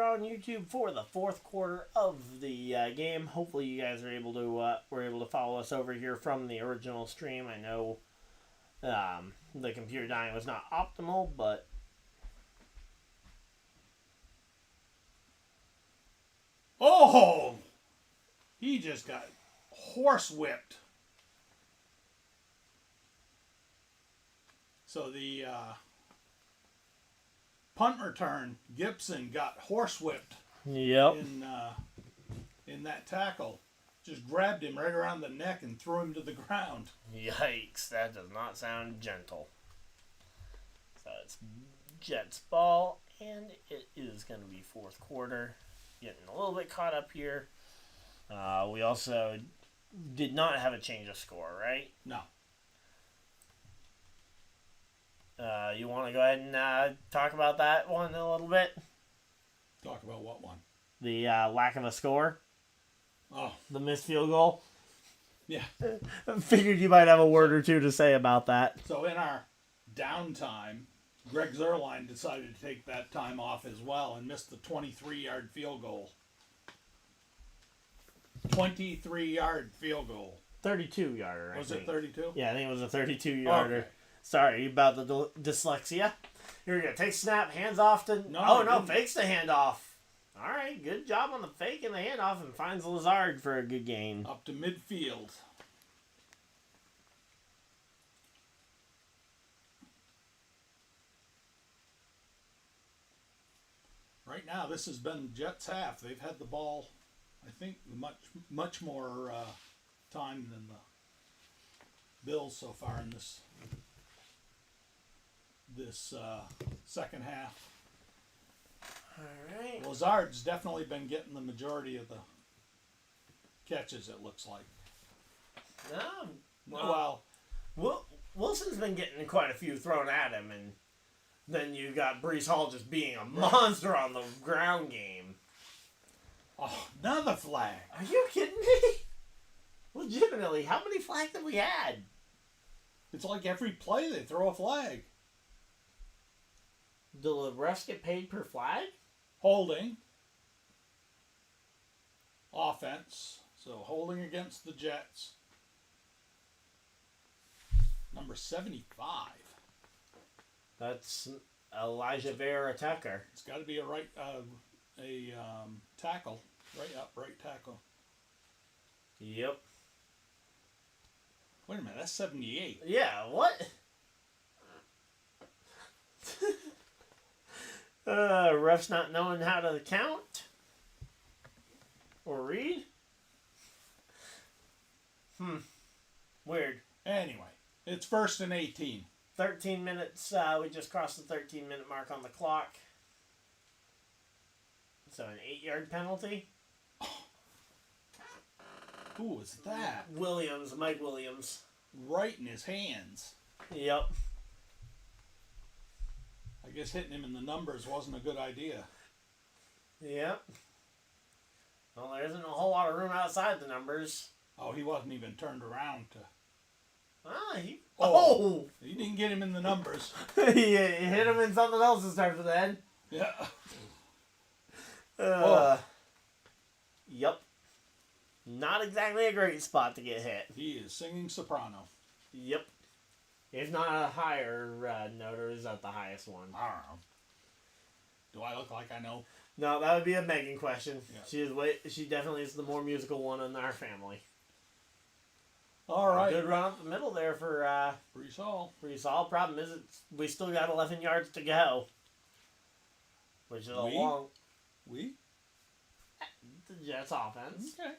on YouTube for the fourth quarter of the game. Hopefully, you guys are able to were able to follow us over here from the original stream. I know the computer dying was not optimal, but oh, he just got horsewhipped. So the punt return, Gibson got horsewhipped. Yep. In that tackle. Just grabbed him right around the neck and threw him to the ground. Yikes, that does not sound gentle. So it's Jets ball, and it is going to be fourth quarter. Getting a little bit caught up here. We also did not have a change of score, right? No. You want to go ahead and talk about that one a little bit? Talk about what one? The lack of a score. Oh. The missed field goal. Yeah. Figured you might have a word or two to say about that. So in our downtime, Greg Zerline decided to take that time off as well and missed the 23-yard field goal. 23-yard field goal. 32-yarder, Was it 32? Yeah, I think it was a 32-yarder. Okay. Sorry about the dyslexia. Here we go. Take snap, hands off to... No, fakes the handoff. All right, good job on the fake and the handoff, and finds Lazard for a good gain. Up to midfield. Right now, this has been Jets half. They've had the ball, I think, much more time than the Bills so far in this second half. All right. Lazard's definitely been getting the majority of the catches, it looks like. No. Well, Wilson's been getting quite a few thrown at him, and then you got Breece Hall just being a monster on the ground game. Oh, another flag. Are you kidding me? Legitimately, how many flags have we had? It's like every play they throw a flag. Do the refs get paid per flag? Holding. Offense. So holding against the Jets. Number 75. That's Elijah Vera Tucker. It's got to be a tackle. Right tackle. Yep. Wait a minute, that's 78. Yeah, what? Refs not knowing how to count? Or read? Weird. Anyway, it's 1st and 18. 13 minutes. We just crossed the 13-minute mark on the clock. So an 8-yard penalty. Who was that? Mike Williams. Right in his hands. Yep. I guess hitting him in the numbers wasn't a good idea. Yep. Well, there isn't a whole lot of room outside the numbers. Oh, he wasn't even turned around to... He didn't get him in the numbers. He hit him in something else that starts with N. Yeah. Yep. Not exactly a great spot to get hit. He is singing soprano. Yep. If not a higher note, or is that the highest one? I don't know. Do I look like I know? No, that would be a Megan question. Yeah. She definitely is the more musical one in our family. All right. Good run up the middle there for Breece Hall. Breece Hall. Problem is, we still got 11 yards to go, which is a long. The Jets offense. Okay.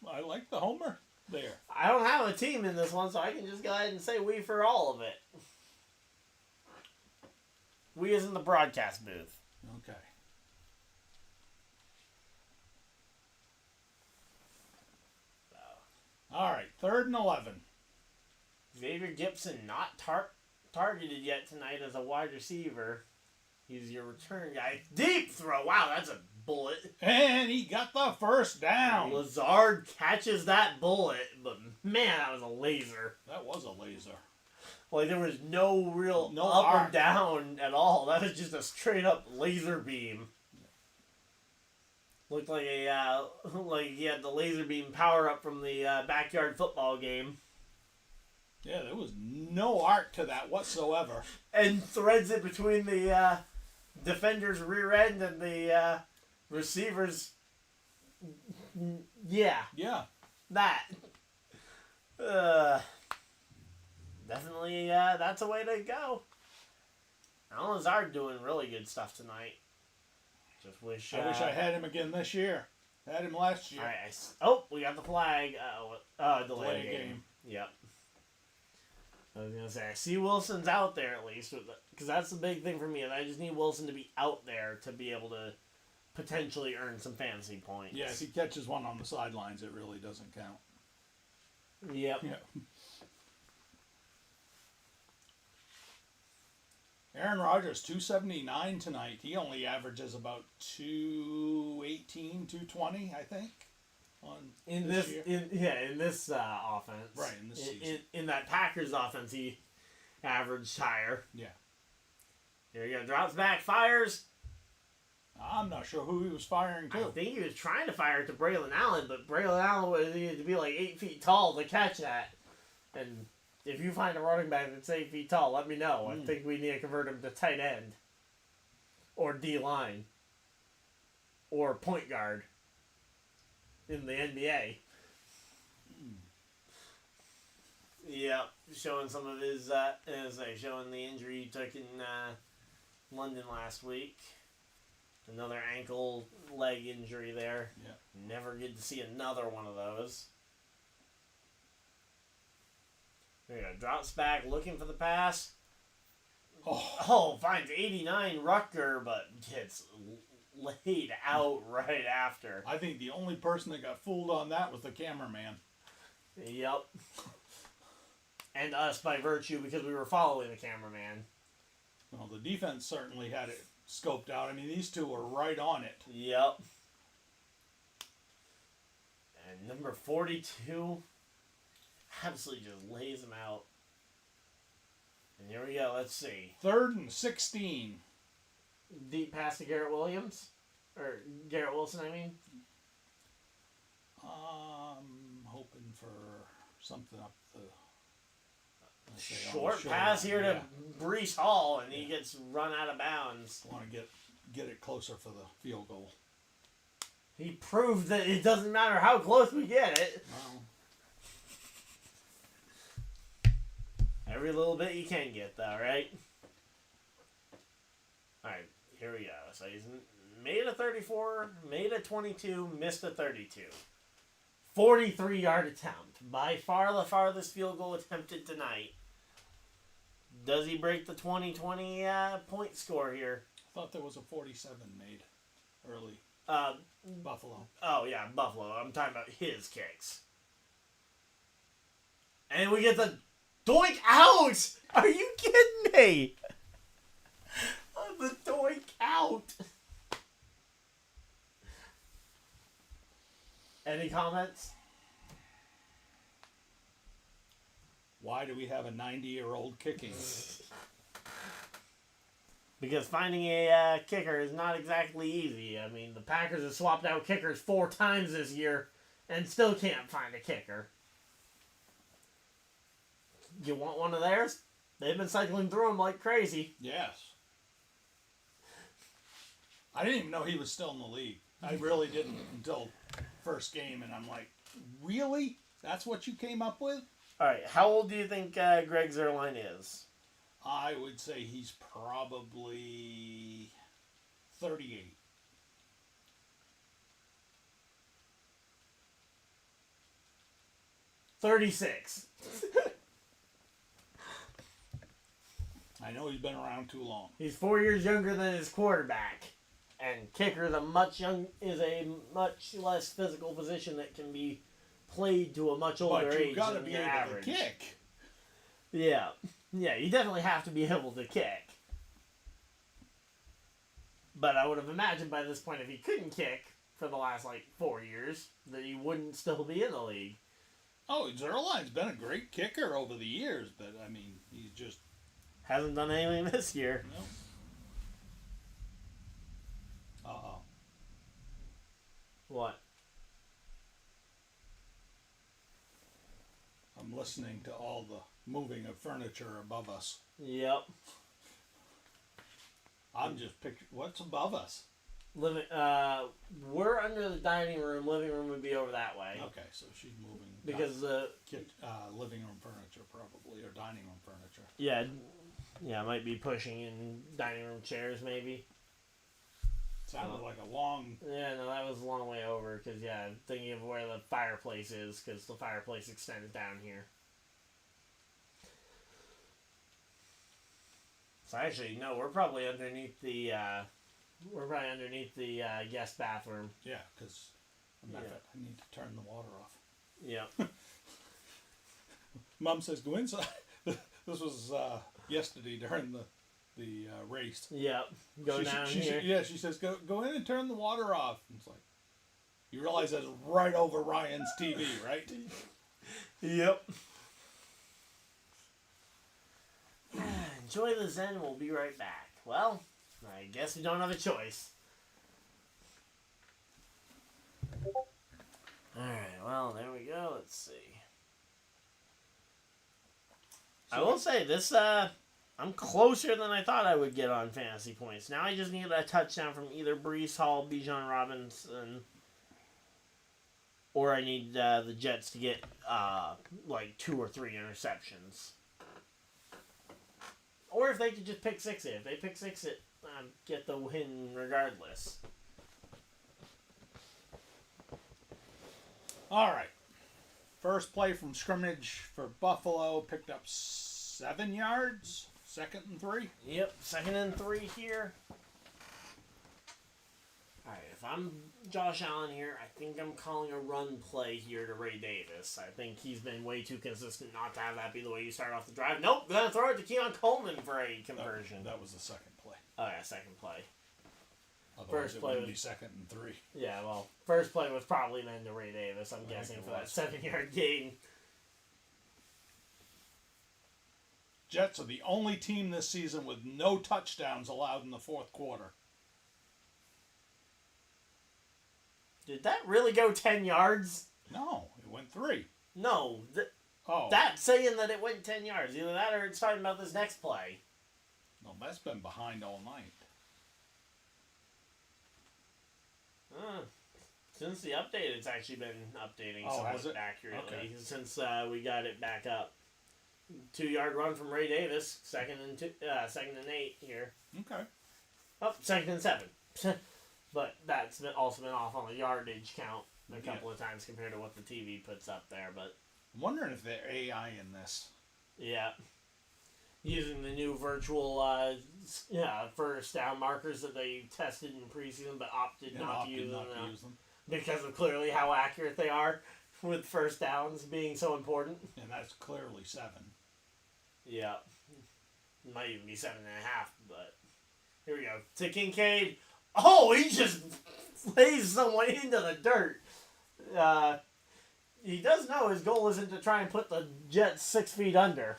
I like the homer there. I don't have a team in this one, so I can just go ahead and say we for all of it. We is in the broadcast booth. Okay. All right, 3rd and 11. Xavier Gibson not targeted yet tonight as a wide receiver. He's your return guy. Deep throw. Wow, that's a bullet. And he got the first down. Lazard catches that bullet, but man, that was a laser. That was a laser. Like, there was no real No up arc. or down at all. That was just a straight up laser beam. Looked like like he had the laser beam power up from the backyard football game. Yeah, there was no arc to that whatsoever. And threads it between the defender's rear end and the receiver's. Yeah, Yeah. that. Definitely, that's a way to go. Alan Lazard doing really good stuff tonight. Just wish. I wish I had him again this year. Had him last year. All right, we got the flag. Delay game. Yep. I was gonna say, I see Wilson's out there at least, because that's the big thing for me. I just need Wilson to be out there to be able to potentially earn some fantasy points. Yeah, if he catches one on the sidelines, it really doesn't count. Yep. Yeah. Aaron Rodgers, 279 tonight. He only averages about 218, 220, I think. In this offense, right? In this season, in that Packers offense, he averaged higher. Yeah. Here he goes, drops back, fires. I'm not sure who he was firing to. I think he was trying to fire it to Braylon Allen, but Braylon Allen would need to be like 8 feet tall to catch that. And if you find a running back that's 8 feet tall, let me know. I think we need to convert him to tight end, or D line, or point guard. In the NBA. Yep, showing some of his, showing the injury he took in London last week. Another ankle, leg injury there. Yeah. Never get to see another one of those. There you go, drops back, looking for the pass. Oh, finds 89 Rutger, but gets laid out right after. I think the only person that got fooled on that was the cameraman. Yep. And us by virtue because we were following the cameraman. Well, the defense certainly had it scoped out. I mean, these two were right on it. Yep. And number 42 absolutely just lays him out. And here we go. Let's see. 3rd and 16. Deep pass to Garrett Williams? Or Garrett Wilson, I mean? Hoping for something up the... Short pass here to Breece Hall, and he gets run out of bounds. Want to get it closer for the field goal. He proved that it doesn't matter how close we get it. Well, every little bit you can get, though, right? Alright, here we go. So he's made a 34, made a 22, missed a 32. 43-yard attempt. By far the farthest field goal attempted tonight. Does he break the 2020 point score here? I thought there was a 47 made early. Buffalo. Oh, yeah, Buffalo. I'm talking about his kicks. And we get the doink out! Are you kidding me? The doink out. Any comments? Why do we have a 90-year-old kicking? Because finding a kicker is not exactly easy. I mean, the Packers have swapped out kickers 4 times this year and still can't find a kicker. You want one of theirs? They've been cycling through them like crazy. Yes. I didn't even know he was still in the league. I really didn't until first game, and I'm like, really? That's what you came up with? All right, how old do you think Greg Zuerlein is? I would say he's probably 38. $36. I know he's been around too long. He's 4 years younger than his quarterback. And kicker is a much less physical position that can be played to a much older age. But you've got to than be the able average. to kick. Yeah. Yeah, you definitely have to be able to kick. But I would have imagined by this point if he couldn't kick for the last, 4 years, that he wouldn't still be in the league. Oh, Zerline's been a great kicker over the years, but I mean, he's just hasn't done anything this year. no. Uh-oh. What? I'm listening to all the moving of furniture above us. Yep. I'm just picturing what's above us. Living. We're under the dining room. Living room would be over that way. Okay, so she's moving Because the living room furniture probably, or dining room furniture. yeah, might be pushing in dining room chairs maybe. Sounded like a long. Yeah, no, that was a long way over. Because yeah, I'm thinking of where the fireplace is. Because the fireplace extends down here. So actually, no, we're probably underneath the. Guest bathroom. Yeah, because I need to turn the water off. Yeah. Mom says go inside. This was yesterday during the race. Yep. Go down here. She says go in and turn the water off. And it's like, you realize that's right over Ryan's TV, right? Yep. Enjoy the Zen. We'll be right back. Well, I guess we don't have a choice. Alright, well, there we go. Let's see. I will say, this, I'm closer than I thought I would get on fantasy points. Now I just need a touchdown from either Breece Hall, Bijan Robinson, or I need the Jets to get, 2 or 3 interceptions. Or if they could just pick six it. If they pick six it, get the win regardless. All right. First play from scrimmage for Buffalo. Picked up 7 yards. 2nd and 3. Yep, 2nd and 3 here. All right, if I'm Josh Allen here, I think I'm calling a run play here to Ray Davis. I think he's been way too consistent not to have that be the way you start off the drive. Nope, gonna throw it to Keon Coleman for a conversion. That was the second play. Oh yeah, second play. Otherwise First it play would be was 2nd and 3. Yeah, well, first play was probably then to Ray Davis. I'm guessing for that 7-yard gain. Jets are the only team this season with no touchdowns allowed in the fourth quarter. Did that really go 10 yards? No, it went 3. No. Oh. That's saying that it went 10 yards. Either that or it's talking about this next play. No, that's been behind all night. Since the update, it's actually been updating somewhat accurately. Okay. Since we got it back up. 2-yard run from Ray Davis. 2nd and 8 here. Okay. Oh, 2nd and 7. But that's also been off on the yardage count a couple of times compared to what the TV puts up there. But I'm wondering if they're AI in this. yeah. Using the new virtual first down markers that they tested in preseason but opted not to use them. Because of clearly how accurate they are with first downs being so important. And that's clearly 7. Yeah. Might even be 7.5, but here we go. To Kincaid. Oh, he just lays someone into the dirt. He does know his goal isn't to try and put the Jets 6 feet under.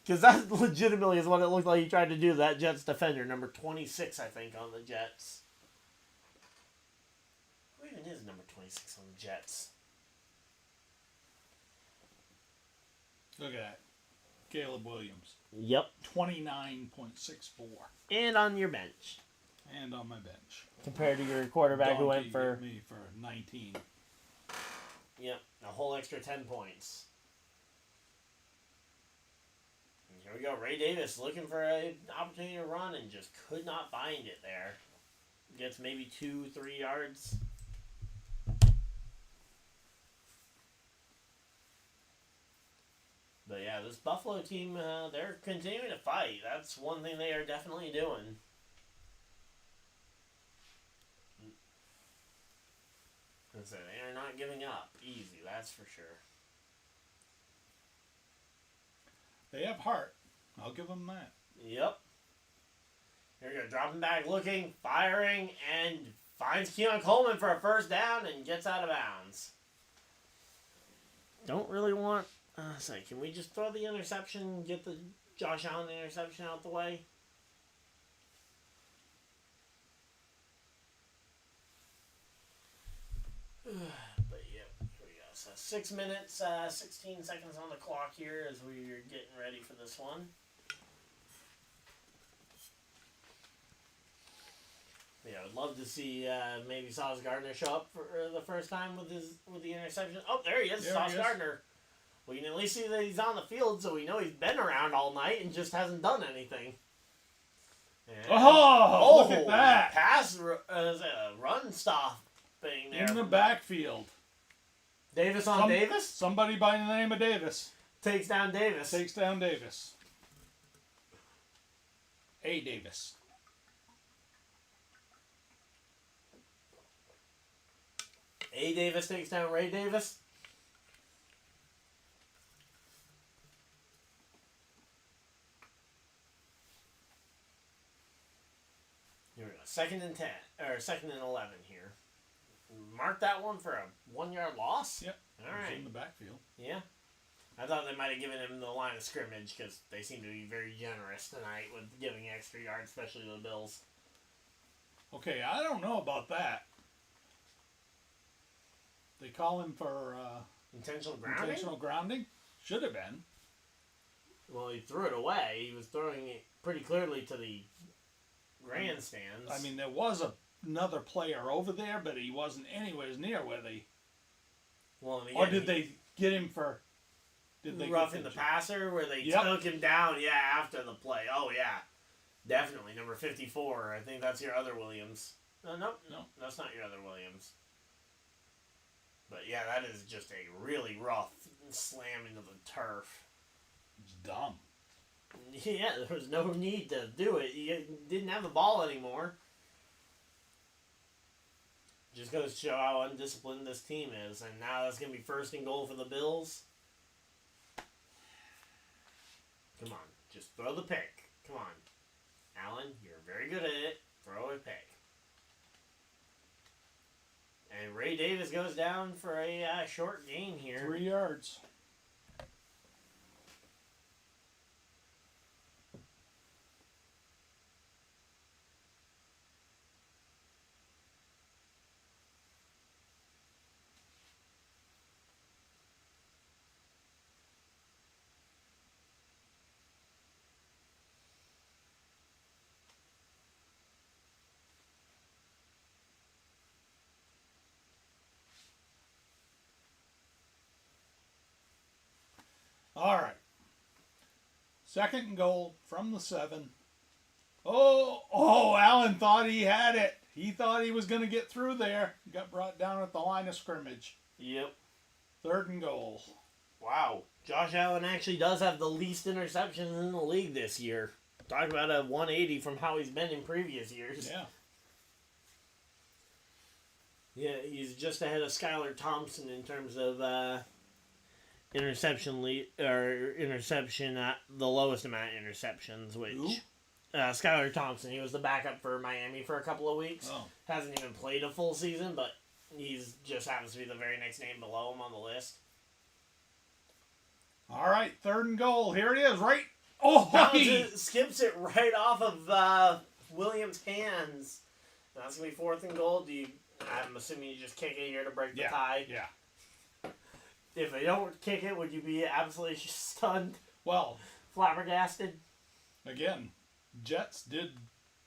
Because that legitimately is what it looked like he tried to do to that Jets defender. Number 26, I think, on the Jets. Who even is number 26 on the Jets? Look at that. Caleb Williams. Yep. 29.64. And on your bench. And on my bench. Compared to your quarterback who went for... me for 19. Yep. A whole extra 10 points. And here we go. Ray Davis looking for an opportunity to run and just could not find it there. Gets maybe 2-3 yards. But yeah, this Buffalo team, they're continuing to fight. That's one thing they are definitely doing. And so they are not giving up easy, that's for sure. They have heart. I'll give them that. Yep. Here we go. Dropping back, looking, firing, and finds Keon Coleman for a first down and gets out of bounds. don't really want... say, can we just throw the interception, get the Josh Allen interception out the way? But yeah, here we go. So 6 minutes, 16 seconds on the clock here as we're getting ready for this one. Yeah, I'd love to see maybe Sauce Gardner show up for the first time with the interception. Oh, there he is, Sauce Gardner. We can at least see that he's on the field, so we know he's been around all night and just hasn't done anything. And, look at that! Pass, run stop thing there. In the backfield. Davis on Davis? Somebody by the name of Davis. Takes down Davis. A. Davis. A. Davis takes down Ray Davis. Here we go. 2nd and 10, or 2nd and 11 here. Mark that one for a 1-yard loss? Yep. All right. In the backfield. Yeah. I thought they might have given him the line of scrimmage because they seem to be very generous tonight with giving extra yards, especially the Bills. Okay, I don't know about that. They call him for intentional grounding? Intentional grounding? Should have been. Well, he threw it away. He was throwing it pretty clearly to the grandstands. I mean, there was another player over there, but he wasn't anywhere near where they... Well, again, or did they get him for... Did they roughing the passer where they took him down, after the play. Oh, yeah. Definitely. Number 54. I think that's your other Williams. No, that's not your other Williams. But, yeah, that is just a really rough slam into the turf. It's dumb. Yeah, there was no need to do it. You didn't have the ball anymore. Just goes to show how undisciplined this team is. And now that's going to be 1st and goal for the Bills. Come on. Just throw the pick. Come on. Allen, you're very good at it. Throw a pick. And Ray Davis goes down for a short gain here. 3 yards. All right. 2nd and goal from the 7. Oh, Allen thought he had it. He thought he was going to get through there. Got brought down at the line of scrimmage. Yep. 3rd and goal. Wow. Josh Allen actually does have the least interceptions in the league this year. Talk about a 180 from how he's been in previous years. Yeah. Yeah, he's just ahead of Skylar Thompson in terms of interception, the lowest amount of interceptions, which Skylar Thompson, he was the backup for Miami for a couple of weeks. Oh. Hasn't even played a full season, but he's just happens to be the very next name below him on the list. All right, 3rd and goal. Here it is, right? Oh, he skips it right off of Williams' hands. That's going to be 4th and goal. I'm assuming you just kick it here to break the tie. Yeah. If they don't kick it, would you be absolutely stunned? Well, flabbergasted? Again, Jets did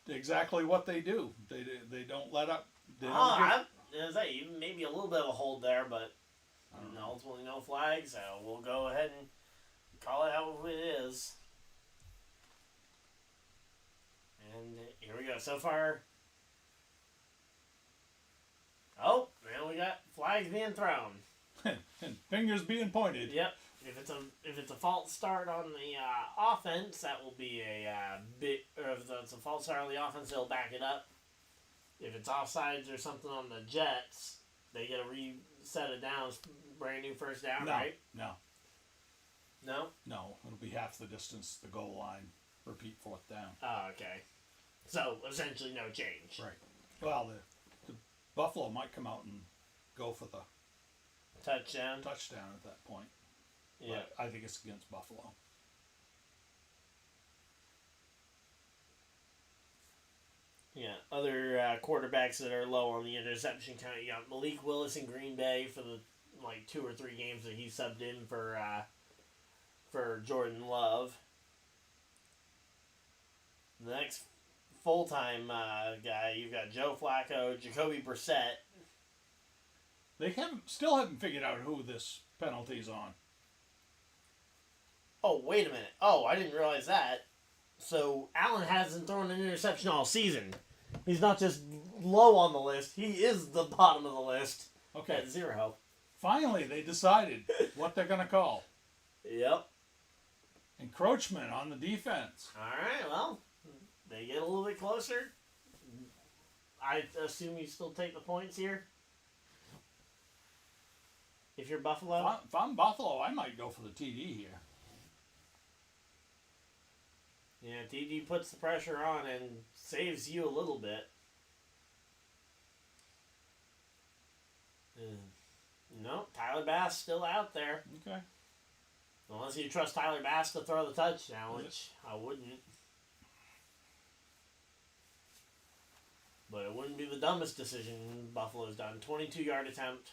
exactly what they do. They don't let up. Maybe a little bit of a hold there, but ultimately no flag, so we'll go ahead and call it how it is. And here we go. So far, man, we got flags being thrown. And fingers being pointed. Yep. If it's a false start on the offense, that will be a bit. Or if it's a false start on the offense, they'll back it up. If it's offsides or something on the Jets, they get to reset it down. It's brand new 1st down, right? No. No. No, it'll be half the distance to the goal line. Repeat 4th down. Oh, okay. So essentially, no change. Right. Well, the Buffalo might come out and go for the touchdown. Touchdown at that point. Yeah. But I think it's against Buffalo. Yeah, other quarterbacks that are low on the interception count. You got Malik Willis in Green Bay for the 2 or 3 games that he subbed in for Jordan Love. The next full-time guy, you've got Joe Flacco, Jacoby Brissett. They still haven't figured out who this penalty's on. Oh, wait a minute. Oh, I didn't realize that. So Allen hasn't thrown an interception all season. He's not just low on the list. He is the bottom of the list. Okay. At 0. Finally, they decided what they're going to call. Yep. Encroachment on the defense. All right, well, they get a little bit closer. I assume you still take the points here? If you're Buffalo? If I'm Buffalo, I might go for the TD here. Yeah, TD puts the pressure on and saves you a little bit. No, Tyler Bass still out there. Okay. Unless you trust Tyler Bass to throw the touchdown, which I wouldn't. But it wouldn't be the dumbest decision Buffalo's done. 22-yard attempt.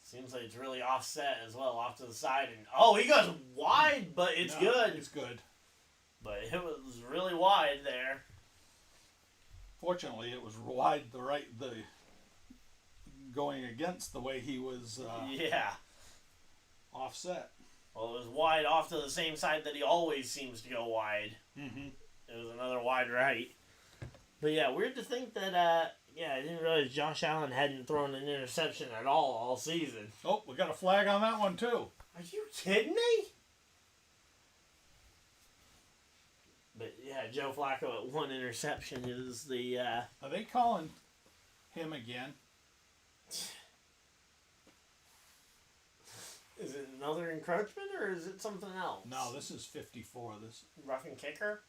Seems like it's really offset as well, off to the side. And he goes wide, but it's good. It's good. But it was really wide there. Fortunately, it was wide the going against the way he was offset. Well, it was wide off to the same side that he always seems to go wide. Mm-hmm. It was another wide right. But yeah, weird to think that, I didn't realize Josh Allen hadn't thrown an interception at all season. Oh, we got a flag on that one, too. Are you kidding me? But yeah, Joe Flacco at 1 interception is the... Are they calling him again? Is it another encroachment or is it something else? No, this is 54. This roughing kicker?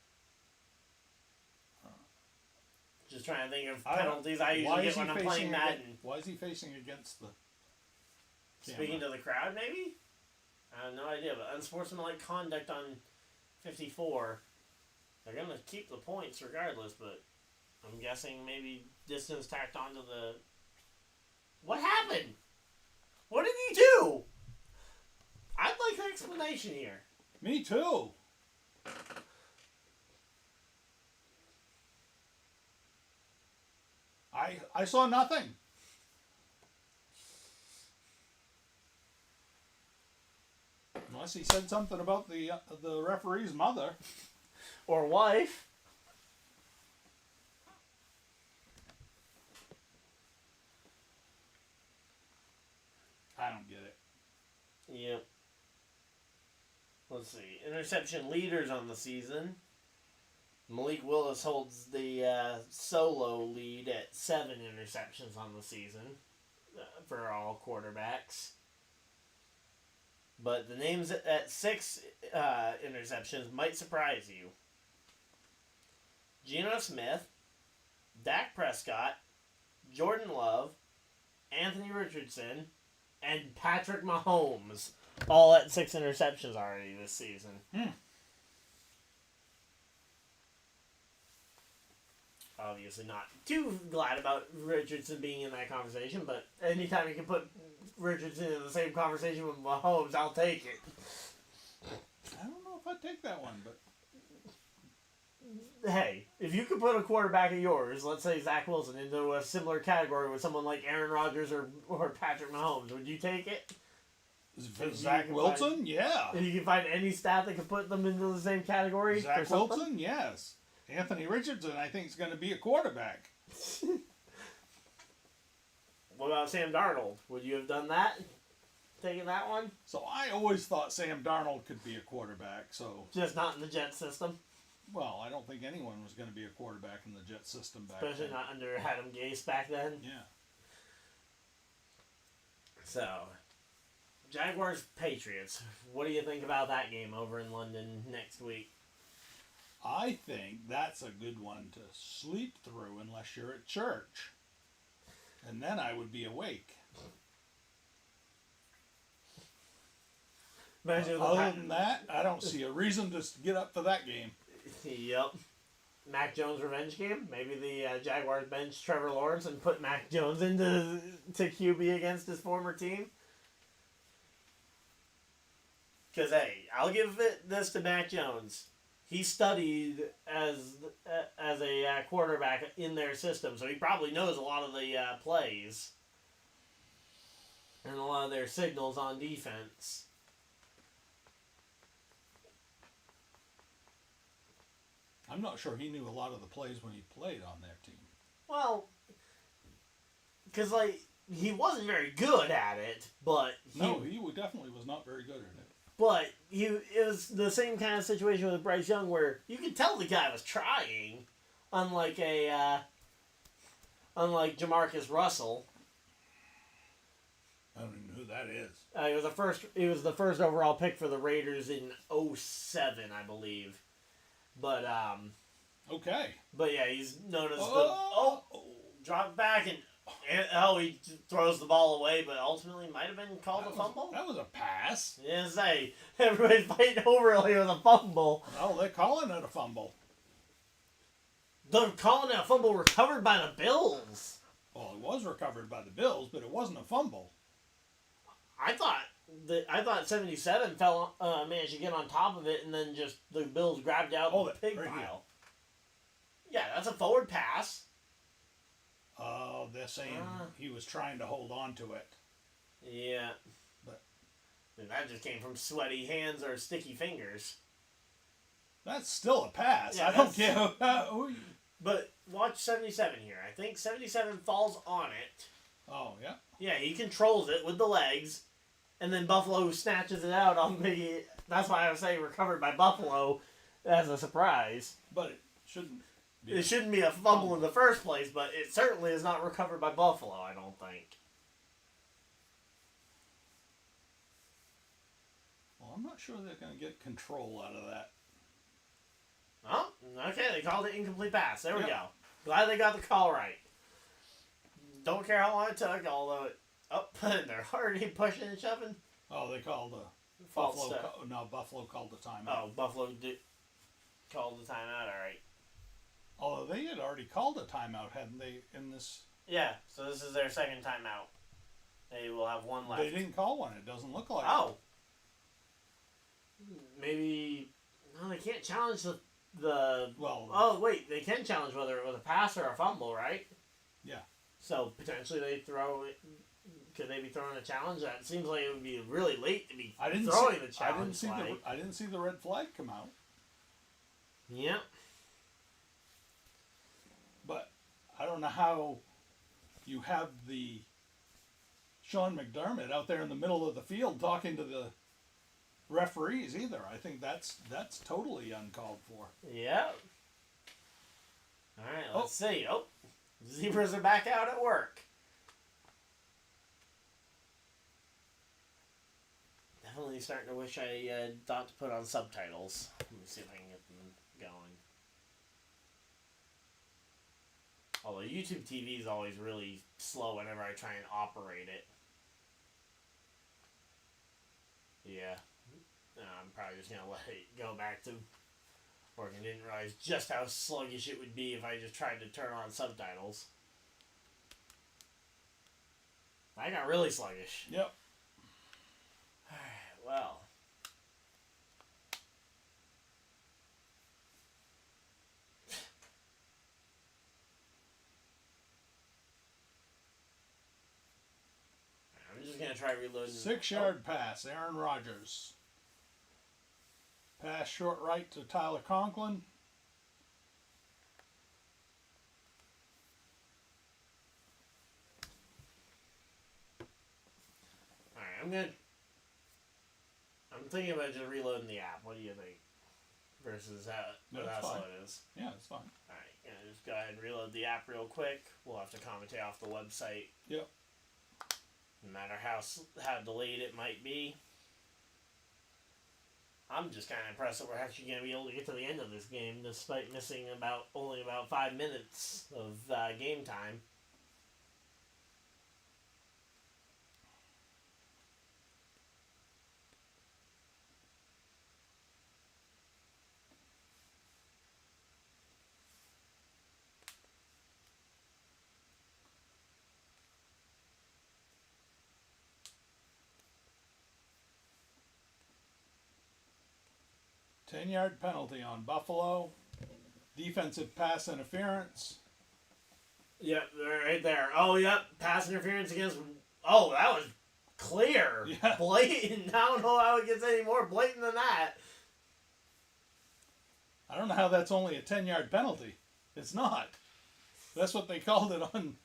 Just trying to think of penalties I usually get when I'm playing Madden. Why is he facing against the Speaking to the crowd, maybe? I have no idea, but unsportsmanlike conduct on 54. They're going to keep the points regardless, but I'm guessing maybe distance tacked onto the... What happened? What did he do? I'd like an explanation here. Me too. I saw nothing. Unless he said something about the referee's mother. Or wife. I don't get it. Yep. Let's see. Interception leaders on the season. Malik Willis holds the solo lead at 7 interceptions on the season for all quarterbacks. But the names at 6 interceptions might surprise you. Geno Smith, Dak Prescott, Jordan Love, Anthony Richardson, and Patrick Mahomes, all at 6 interceptions already this season. Obviously not too glad about Richardson being in that conversation, but anytime you can put Richardson in the same conversation with Mahomes, I'll take it. I don't know if I'd take that one, but... Hey, if you could put a quarterback of yours, let's say Zach Wilson, into a similar category with someone like Aaron Rodgers or Patrick Mahomes, would you take it? Zach Wilson? Yeah. If you can find any stat that could put them into the same category? Zach Wilson? Yes. Anthony Richardson, I think, is going to be a quarterback. What about Sam Darnold? Would you have done that? Taking that one? So I always thought Sam Darnold could be a quarterback, so... Just not in the Jet system? Well, I don't think anyone was going to be a quarterback in the Jet system back then. Especially not under Adam Gase back then? Yeah. So, Jaguars-Patriots. What do you think about that game over in London next week? I think that's a good one to sleep through unless you're at church. and then I would be awake. Other than that, I don't see a reason to get up for that game. Yep. Mac Jones revenge game. Maybe the Jaguars bench Trevor Lawrence and put Mac Jones into QB against his former team. Because, hey, I'll give this to Mac Jones. He studied as a quarterback in their system, so he probably knows a lot of the plays and a lot of their signals on defense. I'm not sure he knew a lot of the plays when he played on their team. Well, because, he wasn't very good at it, but... He definitely was not very good at it. But it was the same kind of situation with Bryce Young where you could tell the guy was trying, unlike Jamarcus Russell. I don't even know who that is. He was the first overall pick for the Raiders in 2007, I believe. But okay. But yeah, he's known as drop back and he throws the ball away, but ultimately might have been called a fumble. That was a pass. Yes, everybody's fighting over it like it was a fumble. No, they're calling it a fumble. They're calling it a fumble recovered by the Bills. Well, it was recovered by the Bills, but it wasn't a fumble. I thought 77 managed to get on top of it, and then just the Bills grabbed out the pig pile. Yeah, that's a forward pass. Oh, they're saying he was trying to hold on to it. Yeah. But that just came from sweaty hands or sticky fingers. That's still a pass. Yeah, I don't care who you... But watch 77 here. I think 77 falls on it. Oh, yeah? Yeah, he controls it with the legs, and then Buffalo snatches it out on the... That's why I was saying recovered by Buffalo as a surprise. But it shouldn't... It shouldn't be a fumble in the first place, but it certainly is not recovered by Buffalo, I don't think. Well, I'm not sure they're going to get control out of that. Oh, okay, they called it incomplete pass. There we go. Glad they got the call right. Don't care how long it took, although they're already pushing and shoving. Oh, they called Buffalo. Buffalo called the timeout. Oh, Buffalo called the timeout, all right. Although they had already called a timeout, hadn't they, in this? Yeah, so this is their second timeout. They will have one left. They didn't call one. It doesn't look like. Oh. Maybe... No, they can't challenge the... Well... Oh, wait, they can challenge whether it was a pass or a fumble, right? Yeah. So, potentially they throw it... Could they be throwing a challenge? That seems like it would be really late to be throwing the challenge flag. I didn't see the red flag come out. Yep. But I don't know how you have the Sean McDermott out there in the middle of the field talking to the referees either. I think that's totally uncalled for. Yeah. All right, let's see. Oh, Zebras are back out at work. Definitely starting to wish I thought to put on subtitles. Let me see if I can get them going. Although YouTube TV is always really slow whenever I try and operate it. Yeah. I'm probably just going to let it go back to work. I didn't realize just how sluggish it would be if I just tried to turn on subtitles. I got really sluggish. Yep. Alright, well. I'm just going to try reloading. 6-yard pass, Aaron Rodgers. Pass short right to Tyler Conklin. Alright, I'm thinking about just reloading the app. What do you think? Versus how slow it is. Yeah, it's fine. Alright, gonna just go ahead and reload the app real quick. We'll have to commentate off the website. Yep. No matter how delayed it might be. I'm just kind of impressed that we're actually going to be able to get to the end of this game despite missing only about 5 minutes of game time. 10-yard penalty on Buffalo. Defensive pass interference. Yep, right there. Oh, yep. Pass interference against. Oh, that was clear. Yeah. Blatant. I don't know how it gets any more blatant than that. I don't know how that's only a 10-yard penalty. It's not. That's what they called it on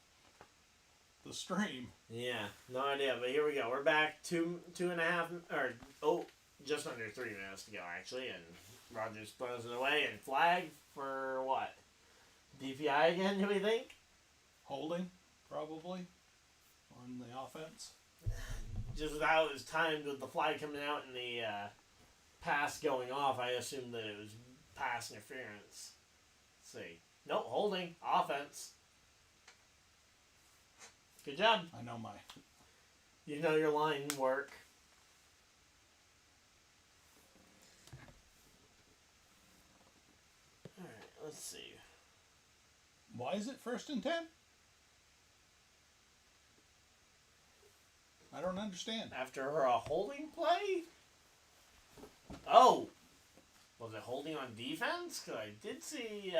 the stream. Yeah, no idea. But here we go. We're back 2.5, or just under 3 minutes to go actually, and Rodgers throws it away and flag for what? DPI again? Do we think? Holding, probably, on the offense. Just without it was timed with the flag coming out and the pass going off, I assumed that it was pass interference. Let's see. Nope, holding. Offense. Good job. I know You know your line work. Alright, let's see. Why is it 1st and 10? I don't understand. After a holding play? Oh! Was it holding on defense? Because I did see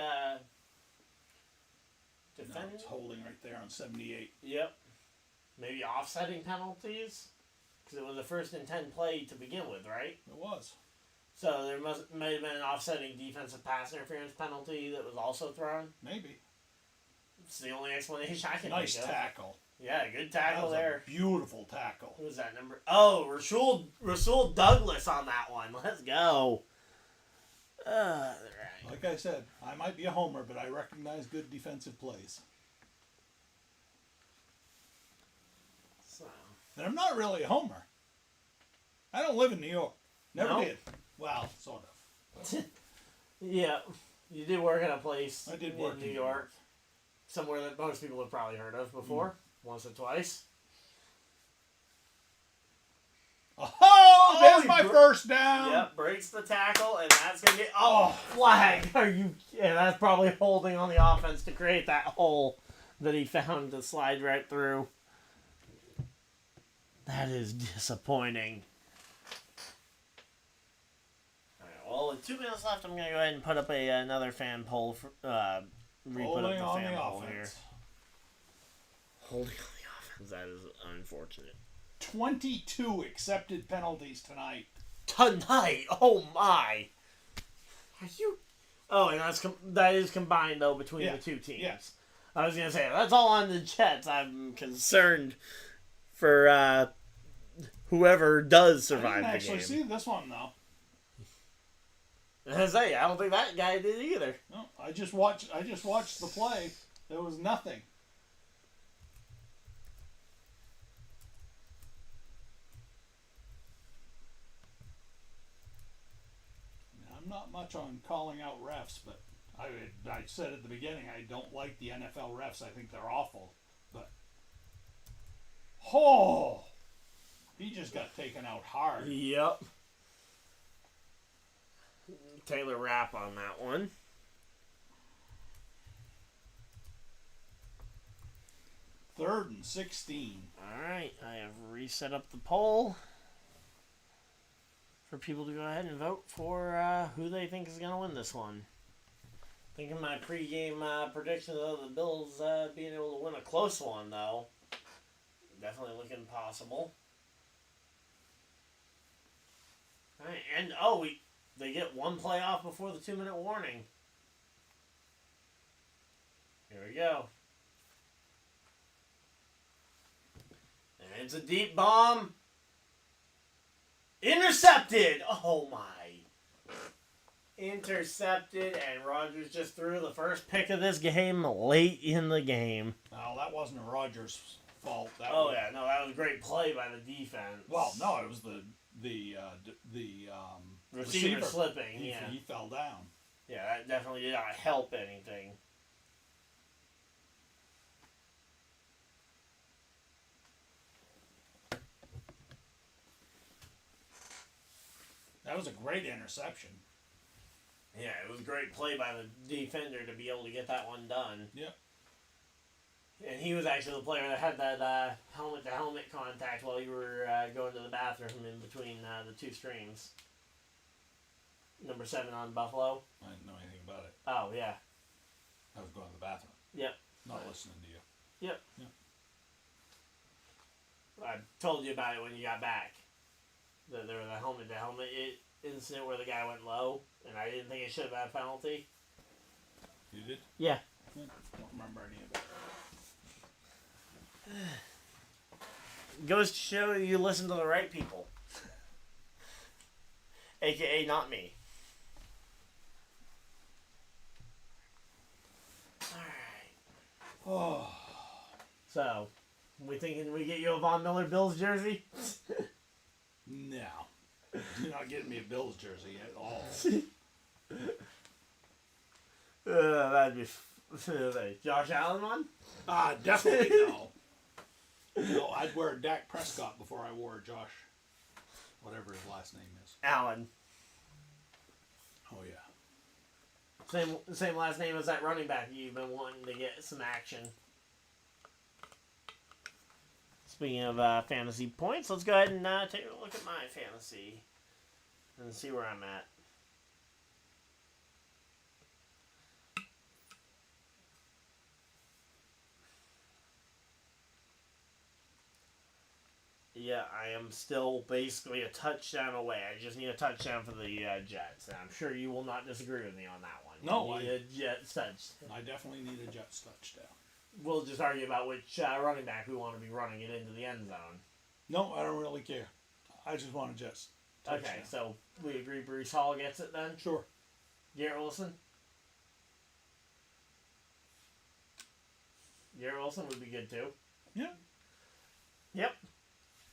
No, it's holding right there on 78. Yep. Maybe offsetting penalties? Because it was a 1st and 10 play to begin with, right? It was. So there might have been an offsetting defensive pass interference penalty that was also thrown. Maybe. It's the only explanation I can Nice think of. tackle. Yeah, good tackle there. Beautiful tackle. Who was that number? Oh, Rasul Douglas on that one. Let's go. Right. Like I said, I might be a homer, but I recognize good defensive plays. So. And I'm not really a homer. I don't live in New York. Never did. Well, sort of. Yeah, you did work at a place I did work in New York. Somewhere that most people have probably heard of before. Once or twice. Oh, there's my first down. Yep, breaks the tackle, and that's going to get... Oh, flag! Are you... Yeah, that's probably holding on the offense to create that hole that he found to slide right through. That is disappointing. Alright, well, with 2 minutes left, I'm going to go ahead and put up another fan poll. Re-put up the fan poll here. Holding on the offense. That is unfortunate. 22 accepted penalties tonight. Tonight? Oh my! Are you? Oh, and that is combined though between the two teams. Yes. I was gonna say that's all on the Jets. I'm concerned for whoever does survive I the didn't game. actually see this one though. I don't think that guy did either. No, I just watched the play. There was nothing. I'm not much on calling out refs, but I said at the beginning I don't like the NFL refs. I think they're awful. But he just got taken out hard. Yep. Taylor Rapp on that one. Third and 16. Alright, I have reset up the poll for people to go ahead and vote for who they think is going to win this one. Thinking my pregame predictions of the Bills being able to win a close one, though. Definitely looking possible. Alright, and they get one play off before the 2-minute warning. Here we go. And it's a deep bomb. Intercepted! Oh my. Intercepted, and Rodgers just threw the first pick of this game late in the game. No, that wasn't a Rodgers fault. That that was a great play by the defense. Well, no, it was the receiver slipping. He fell down. Yeah, that definitely did not help anything. That was a great interception. Yeah, it was a great play by the defender to be able to get that one done. Yep. And he was actually the player that had that helmet-to-helmet contact while you were going to the bathroom in between the two streams. Number 7 on Buffalo. I didn't know anything about it. Oh, yeah. I was going to the bathroom. Yep. Not listening to you. Yep. Yep. I told you about it when you got back. There was a helmet incident where the guy went low, and I didn't think it should have been a penalty. You did? Yeah. I don't remember any of it. Goes to show you listen to the right people. AKA not me. Alright. Oh. So, we thinking we get you a Von Miller Bills jersey? No. You're not getting me a Bills jersey at all. That'd be Josh Allen one? Definitely no. No, I'd wear Dak Prescott before I wore Josh, whatever his last name is. Allen. Oh, yeah. Same last name as that running back you've been wanting to get some action. Speaking of fantasy points, let's go ahead and take a look at my fantasy and see where I'm at. Yeah, I am still basically a touchdown away. I just need a touchdown for the Jets. And I'm sure you will not disagree with me on that one. No, you need a Jets touchdown. I definitely need a Jets touchdown. We'll just argue about which running back we want to be running it into the end zone. No, I don't really care. I just want a Jets touchdown. Okay, so we agree Breece Hall gets it then? Sure. Garrett Wilson? Garrett Wilson would be good too. Yeah. Yep.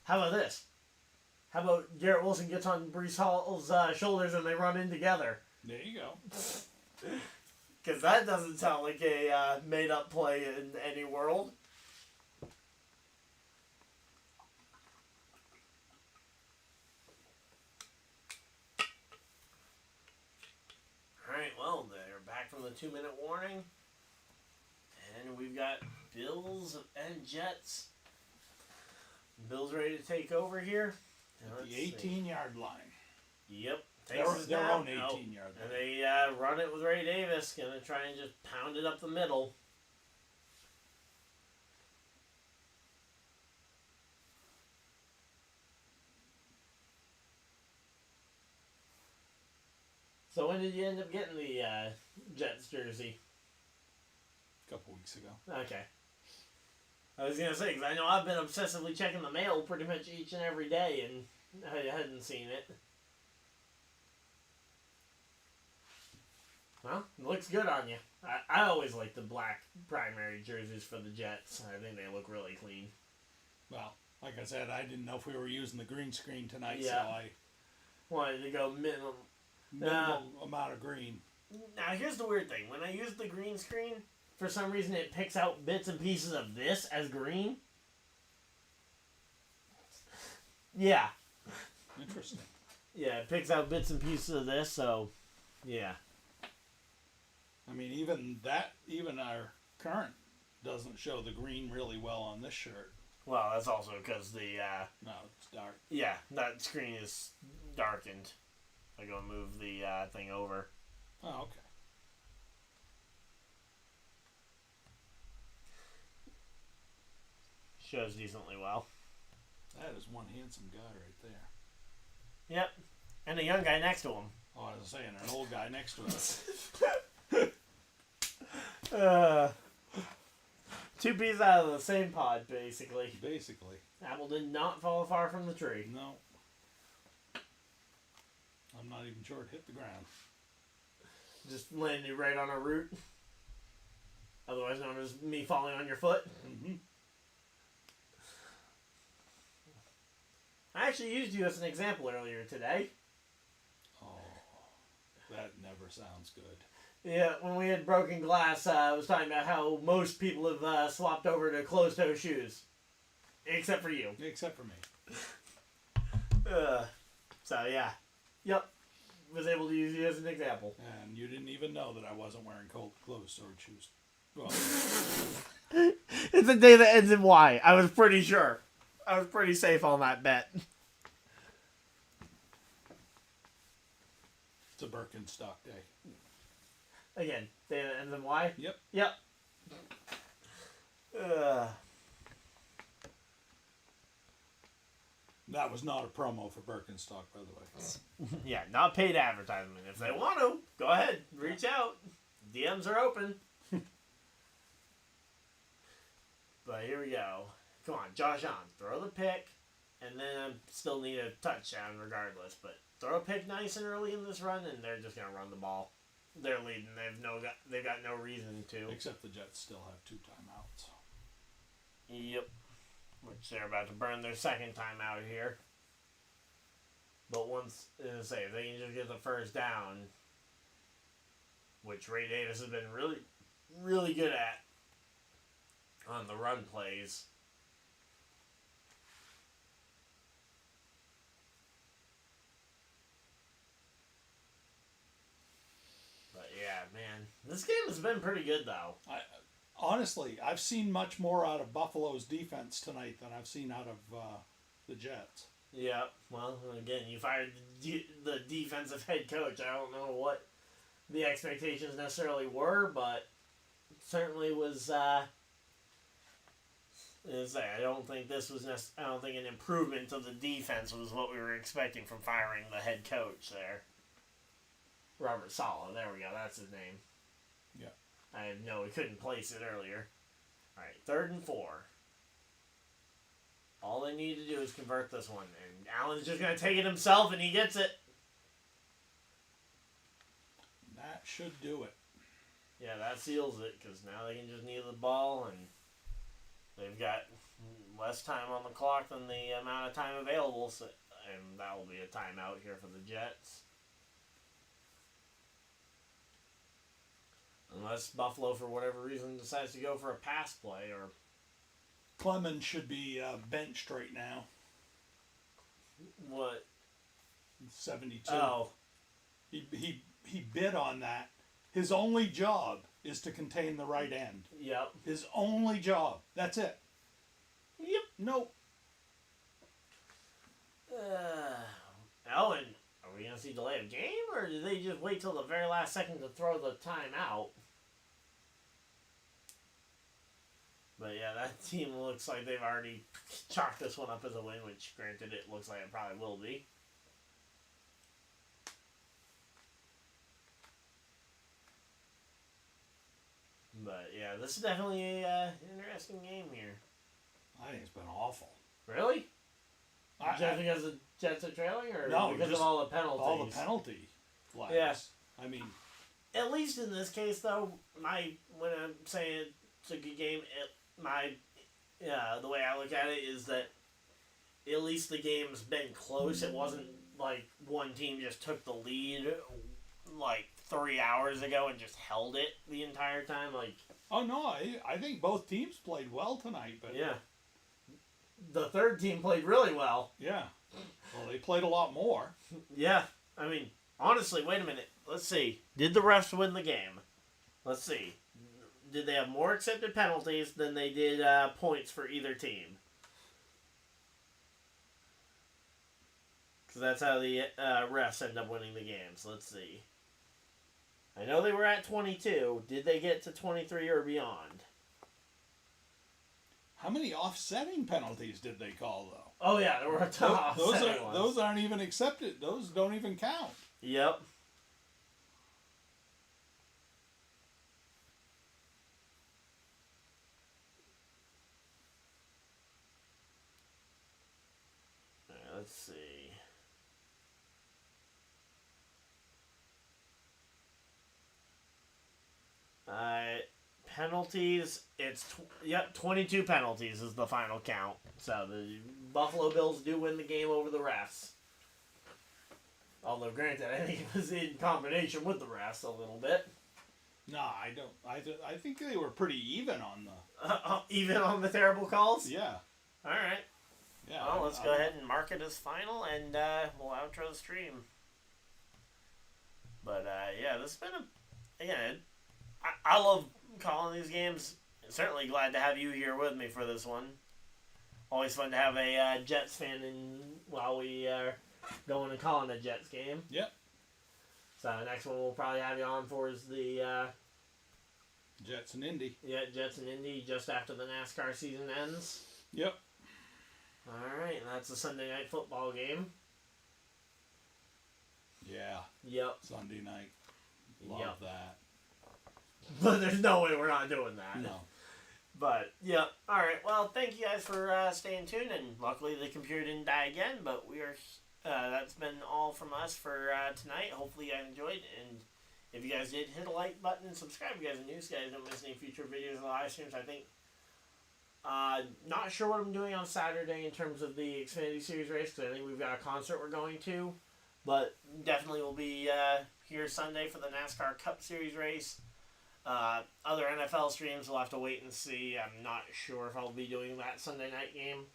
How about this? How about Garrett Wilson gets on Breece Hall's shoulders and they run in together? There you go. Because that doesn't sound like a made-up play in any world. Alright, well, they're back from the 2-minute warning. And we've got Bills and Jets. Bills ready to take over here. At the 18-yard line. Yep. Their own 18-yard line. And they run it with Ray Davis. Going to try and just pound it up the middle. So when did you end up getting the Jets jersey? A couple weeks ago. Okay. I was going to say, because I know I've been obsessively checking the mail pretty much each and every day, and I hadn't seen it. Well, it looks good on you. I always like the black primary jerseys for the Jets. I think they look really clean. Well, like I said, I didn't know if we were using the green screen tonight, Yeah. so I Wanted to go minimum. amount of green. Now, here's the weird thing. When I use the green screen, for some reason it picks out bits and pieces of this as green. Yeah. Interesting. Yeah, it picks out bits and pieces of this, so, yeah. I mean, even our current doesn't show the green really well on this shirt. Well, that's also because the, No, it's dark. yeah, that screen is darkened. I go move the thing over. Oh, okay. Shows decently well. That is one handsome guy right there. Yep. And a young guy next to him. Oh, I was saying, an old guy next to us. Two peas out of the same pod, basically. Basically. Apple did not fall far from the tree. No. I'm not even sure it hit the ground. Just landed right on a root. Otherwise known as me falling on your foot. Mm-hmm. I actually used you as an example earlier today. Oh, that never sounds good. Yeah, when we had broken glass, I was talking about how most people have swapped over to closed-toe shoes. Except for you. Except for me. So, yeah. Yep. Was able to use you as an example. And you didn't even know that I wasn't wearing closed-toed shoes. Well, It's a day that ends in Y. I was pretty sure. I was pretty safe on that bet. It's a Birkenstock day. Again, day that ends in Y? Yep. Yep. That was not a promo for Birkenstock, by the way. Yeah, not paid advertisement. If they want to, go ahead. Reach out. DMs are open. But here we go. Come on, Josh on. Throw the pick. And then I still need a touchdown regardless. But throw a pick nice and early in this run, and they're just going to run the ball. They're leading. They've got no reason to. Except the Jets still have 2 timeouts. Yep. Which they're about to burn their second time out here. But once, as I say, if they can just get the first down, which Ray Davis has been really, really good at on the run plays. But yeah, man, this game has been pretty good though. Honestly, I've seen much more out of Buffalo's defense tonight than I've seen out of the Jets. Yeah, well, again, you fired the defensive head coach. I don't know what the expectations necessarily were, but certainly was. I don't think this was. I don't think an improvement of the defense was what we were expecting from firing the head coach there. Robert Saleh. There we go. That's his name. Yeah. I know we couldn't place it earlier. All right, 3rd and 4. All they need to do is convert this one, and Allen's just gonna take it himself, and he gets it. That should do it. Yeah, that seals it, because now they can just kneel the ball, and they've got less time on the clock than the amount of time available, so, and that will be a timeout here for the Jets. Unless Buffalo, for whatever reason, decides to go for a pass play, or... Clemens should be benched right now. What? 72. Oh. He bid on that. His only job is to contain the right end. Yep. His only job. That's it. Yep. Nope. And are we going to see delay of game, or did they just wait till the very last second to throw the timeout? But yeah, that team looks like they've already chalked this one up as a win, which granted it looks like it probably will be. But yeah, this is definitely an interesting game here. I think it's been awful. Really? Just because the Jets are trailing, or no, because of all the penalties? All the penalty flags. Yes. I mean, at least in this case, though, when I'm saying it's a good game, the way I look at it is that at least the game's been close. It wasn't like one team just took the lead like 3 hours ago and just held it the entire time. Like, oh no, I think both teams played well tonight, but yeah, the third team played really well. Yeah, well, they played a lot more. Yeah, I mean, honestly, wait a minute. Let's see. Did the refs win the game? Let's see. Did they have more accepted penalties than they did points for either team? Because that's how the refs end up winning the game. So let's see. I know they were at 22. Did they get to 23 or beyond? How many offsetting penalties did they call, though? Oh, yeah, there were a ton of offsetting ones. Those aren't even accepted. Those don't even count. Yep. Let's see. Penalties. It's 22 penalties is the final count. So the Buffalo Bills do win the game over the refs. Although, granted, I think it was in combination with the refs a little bit. No, I don't. I think they were pretty even on the. Even on the terrible calls. Yeah. All right. Yeah. Well, let's go ahead and mark it as final, and we'll outro the stream. But yeah, this has been I love calling these games. Certainly glad to have you here with me for this one. Always fun to have a Jets fan in while we are going and calling a Jets game. Yep. So next one we'll probably have you on for is the Jets and Indy. Jets and Indy just after the NASCAR season ends. Yep. All right, and that's a Sunday night football game. Yeah. Yep. Sunday night. Love that. But there's no way we're not doing that. No. But, yeah. All right. Well, thank you guys for staying tuned. And luckily the computer didn't die again. But we are... that's been all from us for tonight. Hopefully you guys enjoyed. And if you guys did, hit a like button and subscribe if you guys are new so you guys don't miss any future videos or live streams. I think... not sure what I'm doing on Saturday in terms of the Xfinity Series race. Because I think we've got a concert we're going to. But definitely we'll be here Sunday for the NASCAR Cup Series race. Other NFL streams, we'll have to wait and see. I'm not sure if I'll be doing that Sunday night game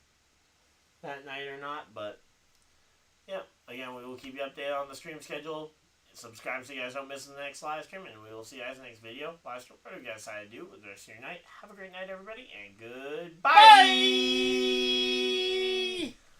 that night or not. But, yeah, again, we will keep you updated on the stream schedule. Subscribe so you guys don't miss the next live stream. And we will see you guys in the next video. Live stream, whatever you guys decide to do with the rest of your night. Have a great night, everybody. And goodbye! Bye!